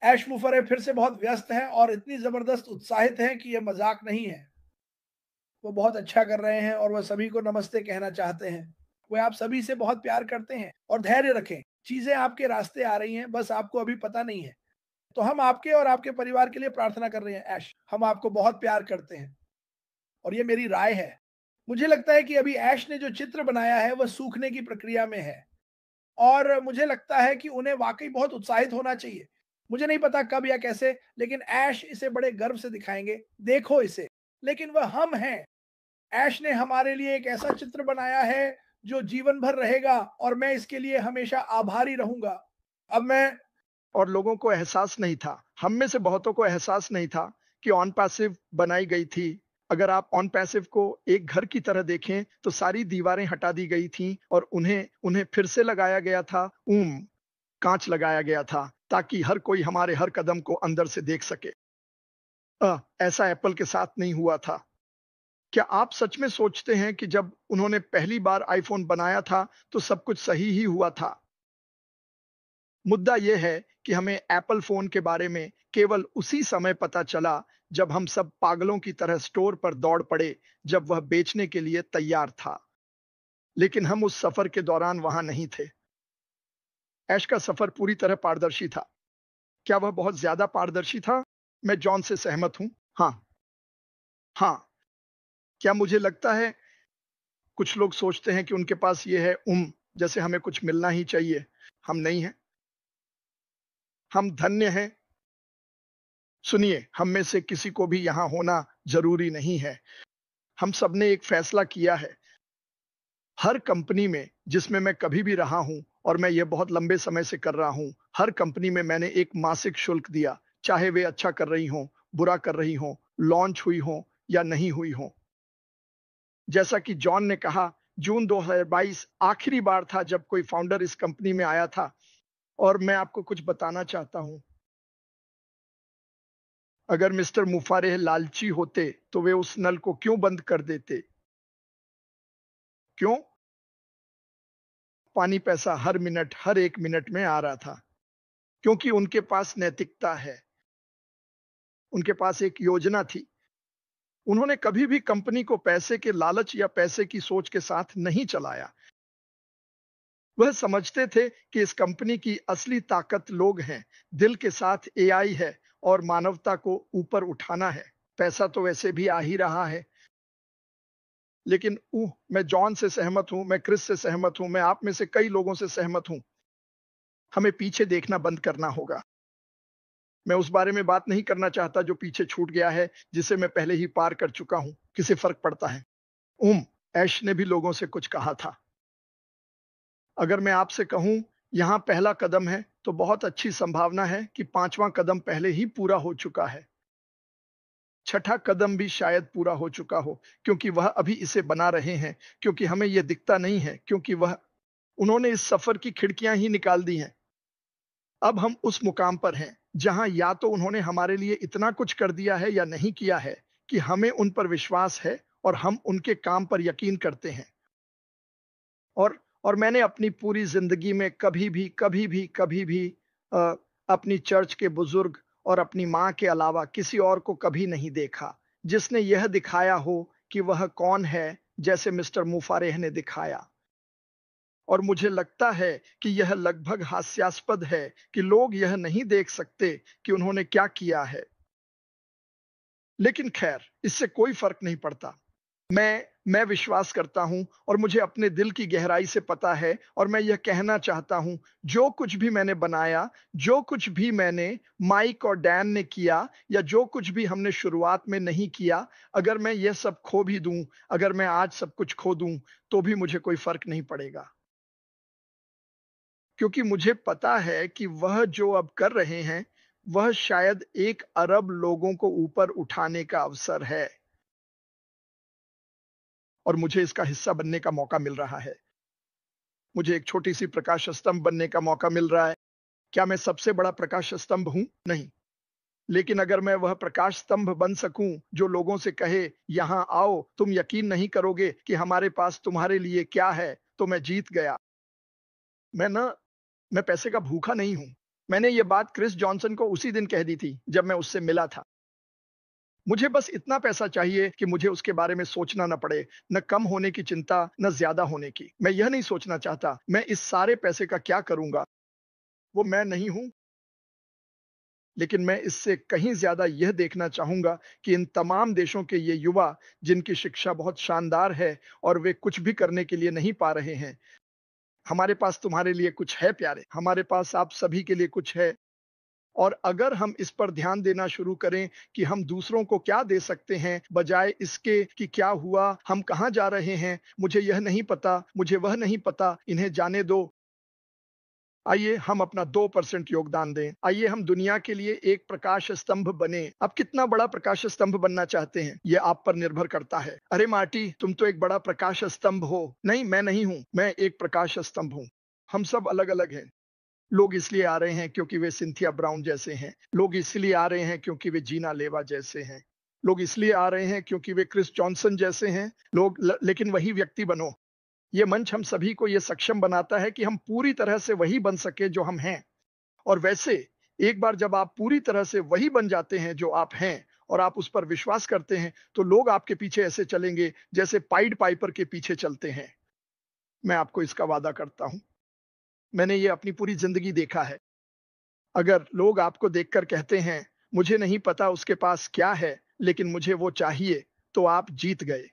ऐश मुफरे फिर से बहुत व्यस्त हैं और इतनी ज़बरदस्त उत्साहित हैं कि ये मज़ाक नहीं है। वो बहुत अच्छा कर रहे हैं और वह सभी को नमस्ते कहना चाहते हैं। वे आप सभी से बहुत प्यार करते हैं और धैर्य रखें। चीज़ें आपके रास्ते आ रही हैं, बस आपको अभी पता नहीं है। तो हम आपके और आपके परिवार के लिए प्रार्थना कर रहे हैं ऐश। हम आपको बहुत प्यार करते हैं और ये मेरी राय है। मुझे लगता है कि अभी ऐश ने जो चित्र बनाया है, वह सूखने की प्रक्रिया में है और मुझे लगता है कि उन्हें वाक़ई बहुत उत्साहित होना चाहिए। मुझे नहीं पता कब या कैसे, लेकिन ऐश इसे बड़े गर्व से दिखाएँगे, देखो इसे। लेकिन वह हम हैं। ऐश ने हमारे लिए एक ऐसा चित्र बनाया है, जो जीवन भर रहेगा और मैं इसके लिए हमेशा आभारी रहूँगा। अब मैं और लोगों को एहसास नहीं था, हम में से बहुतों को एहसास नहीं था कि ऑन पैसिव बनाई गई थी। अगर आप ऑन पैसिव को एक घर की तरह देखें तो सारी दीवारें हटा दी गई थीं और उन्हें उन्हें फिर से लगाया गया था। कांच लगाया गया था ताकि हर कोई हमारे हर कदम को अंदर से देख सके। ऐसा एप्पल के साथ नहीं हुआ था। क्या आप सच में सोचते हैं कि जब उन्होंने पहली बार आईफोन बनाया था तो सब कुछ सही ही हुआ था? मुद्दा यह है कि हमें एप्पल फोन के बारे में केवल उसी समय पता चला जब हम सब पागलों की तरह स्टोर पर दौड़ पड़े जब वह बेचने के लिए तैयार था। लेकिन हम उस सफर के दौरान वहां नहीं थे। ऐश का सफर पूरी तरह पारदर्शी था। क्या वह बहुत ज्यादा पारदर्शी था? मैं जॉन से सहमत हूं। हाँ। हाँ। क्या मुझे लगता है कुछ लोग सोचते हैं कि उनके पास ये है जैसे हमें कुछ मिलना ही चाहिए। हम नहीं हैं। हम धन्य हैं। सुनिए, हम में से किसी को भी यहाँ होना जरूरी नहीं है। हम सबने एक फैसला किया है। हर कंपनी में जिसमें मैं कभी भी रहा हूं और मैं ये बहुत लंबे समय से कर रहा हूं, हर कंपनी में मैंने एक मासिक शुल्क दिया, चाहे वे अच्छा कर रही हों, बुरा कर रही हों, लॉन्च हुई हों या नहीं हुई हों। जैसा कि जॉन ने कहा, जून 2022 आखिरी बार था जब कोई फाउंडर इस कंपनी में आया था। और मैं आपको कुछ बताना चाहता हूं। अगर मिस्टर मुफारेह लालची होते तो वे उस नल को क्यों बंद कर देते? क्यों? पानी पैसा हर मिनट, हर एक मिनट में आ रहा था। क्योंकि उनके पास नैतिकता है। उनके पास एक योजना थी। उन्होंने कभी भी कंपनी को पैसे के लालच या पैसे की सोच के साथ नहीं चलाया। वह समझते थे कि इस कंपनी की असली ताकत लोग हैं, दिल के साथ एआई है और मानवता को ऊपर उठाना है। पैसा तो वैसे भी आ ही रहा है। लेकिन मैं जॉन से सहमत हूं, मैं क्रिस से सहमत हूं, मैं आप में से कई लोगों से सहमत हूं। हमें पीछे देखना बंद करना होगा। मैं उस बारे में बात नहीं करना चाहता जो पीछे छूट गया है, जिसे मैं पहले ही पार कर चुका हूं। किसे फर्क पड़ता है? उम, ऐश ने भी लोगों से कुछ कहा था। अगर मैं आपसे कहूं, यहां पहला कदम है, तो बहुत अच्छी संभावना है कि पांचवां कदम पहले ही पूरा हो चुका है। छठा कदम भी शायद पूरा हो चुका हो, क्योंकि वह अभी इसे बना रहे हैं, क्योंकि हमें यह दिखता नहीं है, क्योंकि उन्होंने इस सफर की खिड़कियां ही निकाल दी हैं। अब हम उस मुकाम पर हैं जहां या तो उन्होंने हमारे लिए इतना कुछ कर दिया है या नहीं किया है कि हमें उन पर विश्वास है और हम उनके काम पर यकीन करते हैं। और मैंने अपनी पूरी जिंदगी में कभी भी अ, अपनी चर्च के बुजुर्ग और अपनी माँ के अलावा किसी और को कभी नहीं देखा जिसने यह दिखाया हो कि वह कौन है, जैसे मिस्टर मुफारेह ने दिखाया। और मुझे लगता है कि यह लगभग हास्यास्पद है कि लोग यह नहीं देख सकते कि उन्होंने क्या किया है। लेकिन खैर, इससे कोई फर्क नहीं पड़ता। मैं विश्वास करता हूं और मुझे अपने दिल की गहराई से पता है और मैं यह कहना चाहता हूं, जो कुछ भी मैंने बनाया, जो कुछ भी मैंने, माइक और डैन ने किया या जो कुछ भी हमने शुरुआत में नहीं किया, अगर मैं यह सब खो भी दूं, अगर मैं आज सब कुछ खो दूं, तो भी मुझे कोई फर्क नहीं पड़ेगा। क्योंकि मुझे पता है कि वह जो अब कर रहे हैं, वह शायद 1 अरब लोगों को ऊपर उठाने का अवसर है और मुझे इसका हिस्सा बनने का मौका मिल रहा है। मुझे एक छोटी-सी प्रकाश स्तंभ बनने का मौका मिल रहा है। क्या मैं सबसे बड़ा प्रकाश स्तंभ हूँ? नहीं। लेकिन अगर मैं वह प्रकाश स्तंभ बन सकूं जो लोगों से कहे, यहाँ आओ, तुम यकीन नहीं करोगे कि हमारे पास तुम्हारे लिए क्या है, तो मैं जीत गया। मैं ना मैं पैसे का भूखा नहीं हूं। मैंने ये बात क्रिस जॉनसन को उसी दिन कह दी थी जब मैं उससे मिला था। मुझे बस इतना पैसा चाहिए कि मुझे उसके बारे में सोचना न पड़े, न कम होने की चिंता, न ज्यादा होने की। मैं यह नहीं सोचना चाहता, मैं इस सारे पैसे का क्या करूंगा। वो मैं नहीं हूं, लेकिन मैं इससे कहीं ज्यादा यह देखना चाहूंगा कि इन तमाम देशों के ये युवा जिनकी शिक्षा बहुत शानदार है और वे कुछ भी करने के लिए नहीं पा रहे हैं। हमारे पास तुम्हारे लिए कुछ है प्यारे, हमारे पास आप सभी के लिए कुछ है। और अगर हम इस पर ध्यान देना शुरू करें कि हम दूसरों को क्या दे सकते हैं, बजाय इसके कि क्या हुआ, हम कहाँ जा रहे हैं, मुझे यह नहीं पता, मुझे वह नहीं पता, इन्हें जाने दो। आइए हम अपना 2% योगदान दें। आइए हम दुनिया के लिए एक प्रकाश स्तंभ बने। आप कितना बड़ा प्रकाश स्तंभ बनना चाहते हैं, यह आप पर निर्भर करता है। अरे मार्टी, तुम तो एक बड़ा प्रकाश स्तंभ हो। नहीं, मैं नहीं हूं, मैं एक प्रकाश स्तंभ हूं। हम सब अलग अलग हैं। लोग इसलिए आ रहे हैं क्योंकि वे सिंथिया ब्राउन जैसे हैं। लोग इसलिए आ रहे हैं क्योंकि वे जीना लेवा जैसे हैं। लोग इसलिए आ रहे हैं क्योंकि वे क्रिस जॉनसन जैसे हैं। लेकिन वही व्यक्ति बनो। ये मंच हम सभी को ये सक्षम बनाता है कि हम पूरी तरह से वही बन सके जो हम हैं। और वैसे एक बार जब आप पूरी तरह से वही बन जाते हैं जो आप हैं और आप उस पर विश्वास करते हैं, तो लोग आपके पीछे ऐसे चलेंगे जैसे पाइड पाइपर के पीछे चलते हैं। मैं आपको इसका वादा करता हूं। मैंने ये अपनी पूरी जिंदगी देखा है। अगर लोग आपको देखकर कहते हैं, मुझे नहीं पता उसके पास क्या है, लेकिन मुझे वो चाहिए, तो आप जीत गए।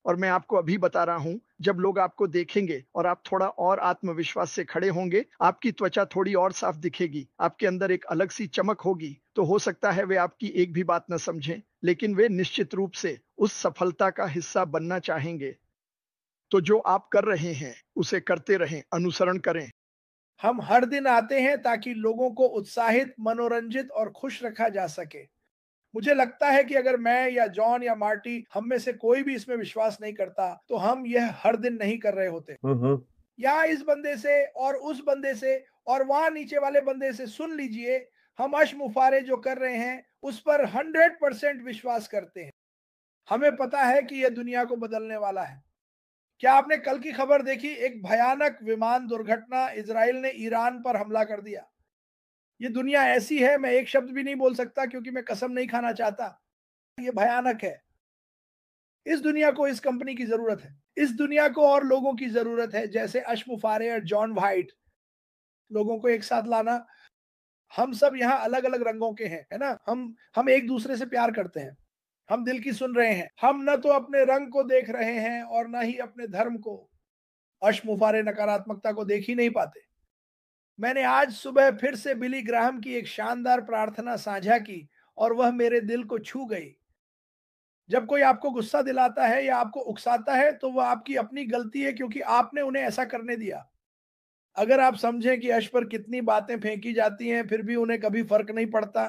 और मैं आपको अभी बता रहा हूं, जब लोग आपको देखेंगे और आप थोड़ा और आत्मविश्वास से खड़े होंगे, आपकी त्वचा थोड़ी और साफ दिखेगी, आपके अंदर एक अलग सी चमक होगी। तो हो सकता है वे आपकी एक भी बात न समझें, लेकिन वे निश्चित रूप से उस सफलता का हिस्सा बनना चाहेंगे। तो जो आप कर रहे हैं, उसे करते रहें, अनुसरण करें। हम हर दिन आते हैं ताकि लोगों को उत्साहित, मनोरंजित और खुश रखा जा सके। मुझे लगता है कि अगर मैं या जॉन या मार्टी, हम में से कोई भी इसमें विश्वास नहीं करता, तो हम यह हर दिन नहीं कर रहे होते। या इस बंदे से और उस बंदे से और वहां नीचे वाले बंदे से सुन लीजिए, हम अशमुफारे जो कर रहे हैं उस पर 100% विश्वास करते हैं। हमें पता है कि यह दुनिया को बदलने वाला है। क्या आपने कल की खबर देखी? एक भयानक विमान दुर्घटना, इजराइल ने ईरान पर हमला कर दिया। ये दुनिया ऐसी है, मैं एक शब्द भी नहीं बोल सकता क्योंकि मैं कसम नहीं खाना चाहता। ये भयानक है। इस दुनिया को इस कंपनी की जरूरत है। इस दुनिया को और लोगों की जरूरत है जैसे अशमुफारे और जॉन वाइट। लोगों को एक साथ लाना। हम सब यहाँ अलग अलग रंगों के हैं, है ना? हम एक दूसरे से प्यार करते हैं। हम दिल की सुन रहे हैं। हम न तो अपने रंग को देख रहे हैं और न ही अपने धर्म को। अशमुफारे नकारात्मकता को देख ही नहीं पाते। मैंने आज सुबह फिर से बिली ग्राहम की एक शानदार प्रार्थना साझा की और वह मेरे दिल को छू गई। जब कोई आपको गुस्सा दिलाता है या आपको उकसाता है, तो वह आपकी अपनी गलती है क्योंकि आपने उन्हें ऐसा करने दिया। अगर आप समझें कि यश पर कितनी बातें फेंकी जाती हैं, फिर भी उन्हें कभी फर्क नहीं पड़ता,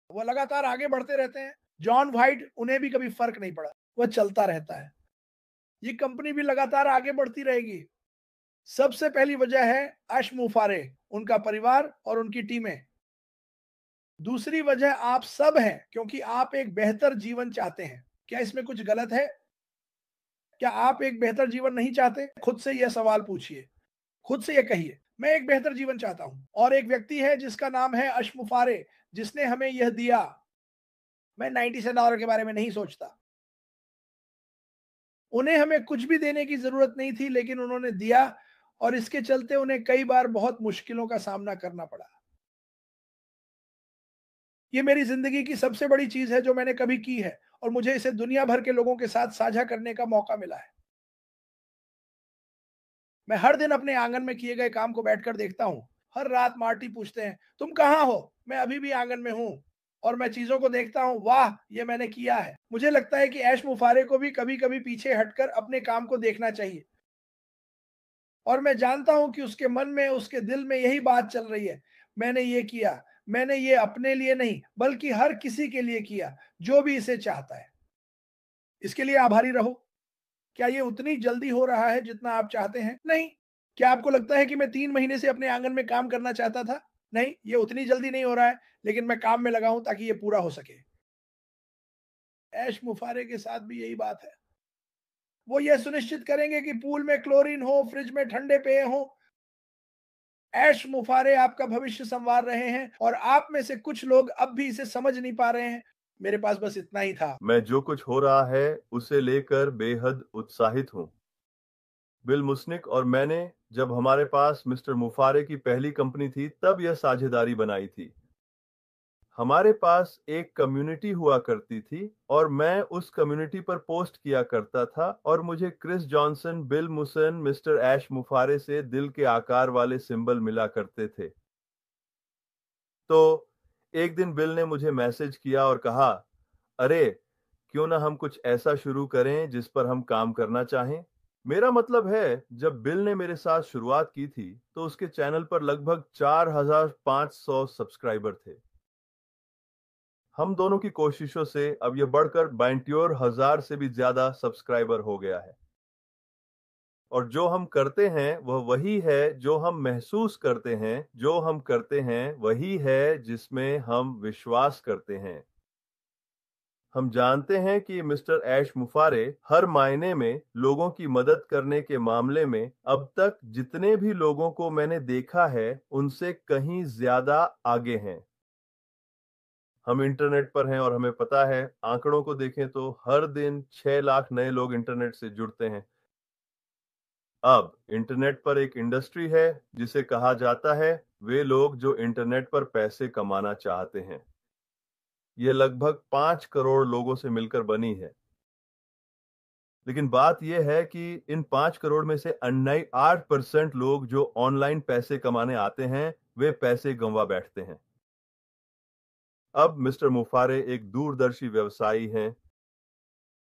वो लगातार आगे बढ़ते रहते हैं। जॉन वाइट, उन्हें भी कभी फर्क नहीं पड़ा, वह चलता रहता है। ये कंपनी भी लगातार आगे बढ़ती रहेगी। सबसे पहली वजह है अश मुफारे, उनका परिवार और उनकी टीमें। दूसरी वजह आप सब हैं क्योंकि आप एक बेहतर जीवन चाहते हैं। क्या इसमें कुछ गलत है? क्या आप एक बेहतर जीवन नहीं चाहते? खुद से यह सवाल पूछिए। खुद से ये कहिए, मैं एक बेहतर जीवन चाहता हूं। और एक व्यक्ति है जिसका नाम है अशमुफारे, जिसने हमें यह दिया। मैं 97 के बारे में नहीं सोचता। उन्हें हमें कुछ भी देने की जरूरत नहीं थी, लेकिन उन्होंने दिया और इसके चलते उन्हें कई बार बहुत मुश्किलों का सामना करना पड़ा। ये मेरी जिंदगी की सबसे बड़ी चीज है जो मैंने कभी की है और मुझे इसे दुनिया भर के लोगों के साथ साझा करने का मौका मिला है। मैं हर दिन अपने आंगन में किए गए काम को बैठकर देखता हूँ। हर रात मार्टी पूछते हैं, तुम कहाँ हो? मैं अभी भी आंगन में हूँ। और मैं चीजों को देखता हूँ, वाह ये मैंने किया है। मुझे लगता है कि ऐश मुफारे को भी कभी कभी पीछे हटकर अपने काम को देखना चाहिए। और मैं जानता हूँ कि उसके मन में, उसके दिल में यही बात चल रही है। मैंने ये किया, मैंने ये अपने लिए नहीं बल्कि हर किसी के लिए किया जो भी इसे चाहता है। इसके लिए आभारी रहो। क्या ये उतनी जल्दी हो रहा है जितना आप चाहते हैं? नहीं। क्या आपको लगता है कि मैं 3 महीने से अपने आंगन में काम करना चाहता था? नहीं, ये उतनी जल्दी नहीं हो रहा है, लेकिन मैं काम में लगा हूं ताकि ये पूरा हो सके। ऐश मुफारे के साथ भी यही बात है। वो ये सुनिश्चित करेंगे कि पूल में क्लोरीन हो, फ्रिज में ठंडे पेय हो, ऐश मुफारे आपका भविष्य संवार रहे हैं और आप में से कुछ लोग अब भी इसे समझ नहीं पा रहे हैं। मेरे पास बस इतना ही था। मैं जो कुछ हो रहा है उसे लेकर बेहद उत्साहित हूं। बिल मुस्निक और मैंने जब हमारे पास मिस्टर मुफारे की पहली कंपनी थी तब यह साझेदारी बनाई थी। हमारे पास एक कम्युनिटी हुआ करती थी और मैं उस कम्युनिटी पर पोस्ट किया करता था और मुझे क्रिस जॉनसन, बिल मुसन, मिस्टर ऐश मुफारे से दिल के आकार वाले सिंबल मिला करते थे। तो एक दिन बिल ने मुझे मैसेज किया और कहा, अरे क्यों ना हम कुछ ऐसा शुरू करें जिस पर हम काम करना चाहें। मेरा मतलब है, जब बिल ने मेरे साथ शुरुआत की थी तो उसके चैनल पर लगभग 4500 सब्सक्राइबर थे। हम दोनों की कोशिशों से अब यह बढ़कर 72,000 से भी ज्यादा सब्सक्राइबर हो गया है। और जो हम करते हैं वह वही है जो हम महसूस करते हैं, जो हम करते हैं वही है जिसमें हम विश्वास करते हैं। हम जानते हैं कि मिस्टर ऐश मुफारे हर मायने में लोगों की मदद करने के मामले में अब तक जितने भी लोगों को मैंने देखा है उनसे कहीं ज्यादा आगे हैं। हम इंटरनेट पर हैं और हमें पता है, आंकड़ों को देखें तो हर दिन 6 लाख नए लोग इंटरनेट से जुड़ते हैं। अब इंटरनेट पर एक इंडस्ट्री है जिसे कहा जाता है वे लोग जो इंटरनेट पर पैसे कमाना चाहते हैं। यह लगभग 5 करोड़ लोगों से मिलकर बनी है। लेकिन बात यह है कि इन 5 करोड़ में से 8% लोग जो ऑनलाइन पैसे कमाने आते हैं वे पैसे गंवा बैठते हैं। अब मिस्टर मुफारे एक दूरदर्शी व्यवसायी हैं।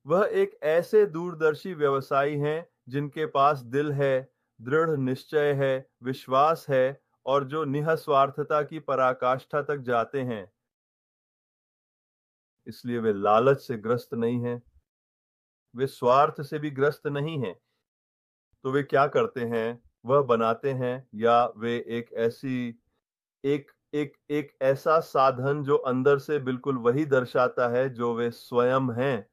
वह एक ऐसे दूरदर्शी व्यवसायी हैं जिनके पास दिल है, दृढ़ निश्चय है, विश्वास है और जो निःस्वार्थता की पराकाष्ठा तक जाते हैं। इसलिए वे लालच से ग्रस्त नहीं हैं, वे स्वार्थ से भी ग्रस्त नहीं हैं। तो वे क्या करते हैं, वह बनाते हैं या वे एक ऐसा साधन जो अंदर से बिल्कुल वही दर्शाता है जो वे स्वयं हैं।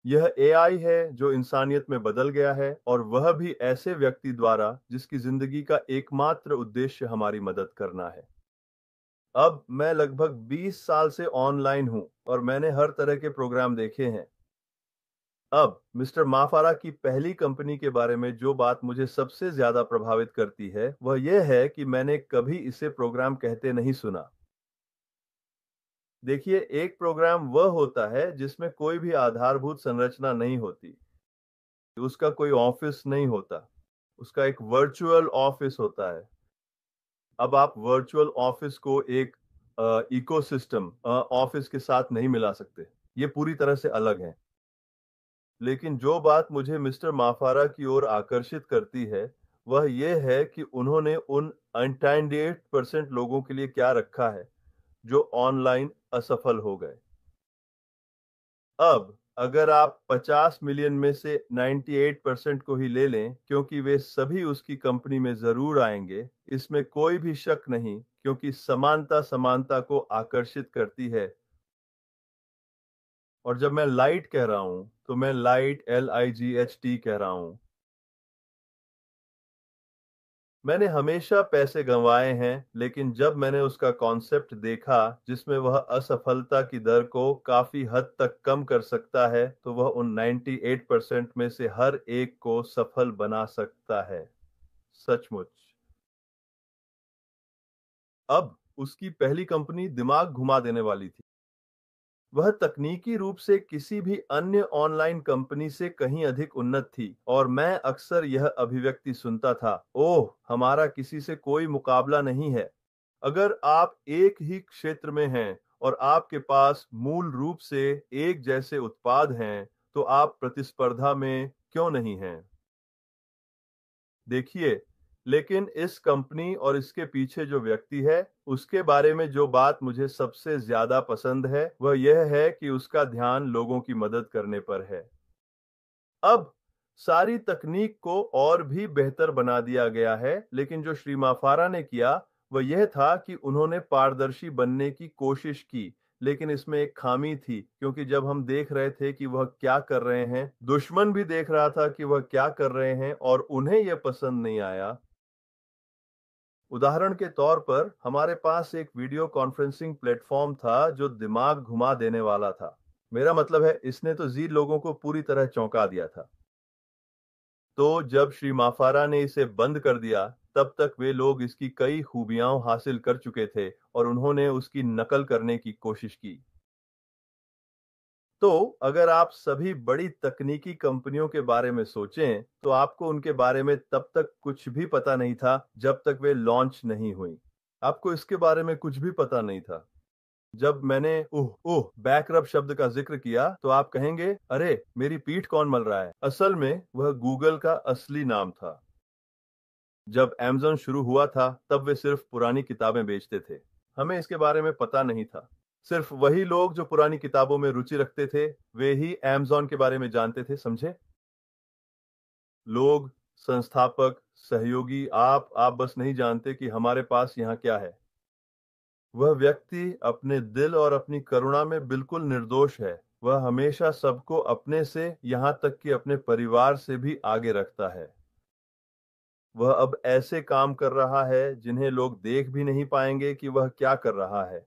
यह एआई है जो इंसानियत में बदल गया है और वह भी ऐसे व्यक्ति द्वारा जिसकी जिंदगी का एकमात्र उद्देश्य हमारी मदद करना है। अब मैं लगभग 20 साल से ऑनलाइन हूं और मैंने हर तरह के प्रोग्राम देखे हैं। अब मिस्टर माफारा की पहली कंपनी के बारे में जो बात मुझे सबसे ज्यादा प्रभावित करती है वह यह है कि मैंने कभी इसे प्रोग्राम कहते नहीं सुना। देखिए, एक प्रोग्राम वह होता है जिसमें कोई भी आधारभूत संरचना नहीं होती, उसका कोई ऑफिस नहीं होता, उसका एक वर्चुअल ऑफिस होता है। अब आप वर्चुअल ऑफिस को एक इकोसिस्टम ऑफिस के साथ नहीं मिला सकते, ये पूरी तरह से अलग है। लेकिन जो बात मुझे मिस्टर माफारा की ओर आकर्षित करती है वह यह है कि उन्होंने उन 98% लोगों के लिए क्या रखा है जो ऑनलाइन असफल हो गए। अब अगर आप 50 मिलियन में से 98% को ही ले लें, क्योंकि वे सभी उसकी कंपनी में जरूर आएंगे, इसमें कोई भी शक नहीं, क्योंकि समानता समानता को आकर्षित करती है। और जब मैं लाइट कह रहा हूं तो मैं लाइट LIGHT कह रहा हूं। मैंने हमेशा पैसे गंवाए हैं, लेकिन जब मैंने उसका कॉन्सेप्ट देखा जिसमें वह असफलता की दर को काफी हद तक कम कर सकता है, तो वह उन 98% में से हर एक को सफल बना सकता है। सचमुच। अब उसकी पहली कंपनी दिमाग घुमा देने वाली थी। वह तकनीकी रूप से किसी भी अन्य ऑनलाइन कंपनी से कहीं अधिक उन्नत थी और मैं अक्सर यह अभिव्यक्ति सुनता था, ओह, हमारा किसी से कोई मुकाबला नहीं है। अगर आप एक ही क्षेत्र में हैं और आपके पास मूल रूप से एक जैसे उत्पाद हैं, तो आप प्रतिस्पर्धा में क्यों नहीं हैं? देखिए, लेकिन इस कंपनी और इसके पीछे जो व्यक्ति है, उसके बारे में जो बात मुझे सबसे ज्यादा पसंद है वह यह है कि उसका ध्यान लोगों की मदद करने पर है। अब सारी तकनीक को और भी बेहतर बना दिया गया है, लेकिन जो श्री माफारा ने किया वह यह था कि उन्होंने पारदर्शी बनने की कोशिश की, लेकिन इसमें एक खामी थी, क्योंकि जब हम देख रहे थे कि वह क्या कर रहे हैं, दुश्मन भी देख रहा था कि वह क्या कर रहे हैं और उन्हें यह पसंद नहीं आया। उदाहरण के तौर पर हमारे पास एक वीडियो कॉन्फ्रेंसिंग प्लेटफॉर्म था जो दिमाग घुमा देने वाला था। मेरा मतलब है, इसने तो जी लोगों को पूरी तरह चौंका दिया था। तो जब श्री माफारा ने इसे बंद कर दिया, तब तक वे लोग इसकी कई खूबियां हासिल कर चुके थे और उन्होंने उसकी नकल करने की कोशिश की। तो अगर आप सभी बड़ी तकनीकी कंपनियों के बारे में सोचें, तो आपको उनके बारे में तब तक कुछ भी पता नहीं था जब तक वे लॉन्च नहीं हुई। आपको इसके बारे में कुछ भी पता नहीं था। जब मैंने ओह बैकरप शब्द का जिक्र किया, तो आप कहेंगे, अरे मेरी पीठ कौन मल रहा है। असल में वह गूगल का असली नाम था। जब Amazon शुरू हुआ था, तब वे सिर्फ पुरानी किताबें बेचते थे। हमें इसके बारे में पता नहीं था। सिर्फ वही लोग जो पुरानी किताबों में रुचि रखते थे, वे ही Amazon के बारे में जानते थे, समझे? लोग, संस्थापक, सहयोगी, आप बस नहीं जानते कि हमारे पास यहाँ क्या है। वह व्यक्ति अपने दिल और अपनी करुणा में बिल्कुल निर्दोष है। वह हमेशा सबको अपने से, यहाँ तक कि अपने परिवार से भी आगे रखता है। वह अब ऐसे काम कर रहा है जिन्हें लोग देख भी नहीं पाएंगे कि वह क्या कर रहा है।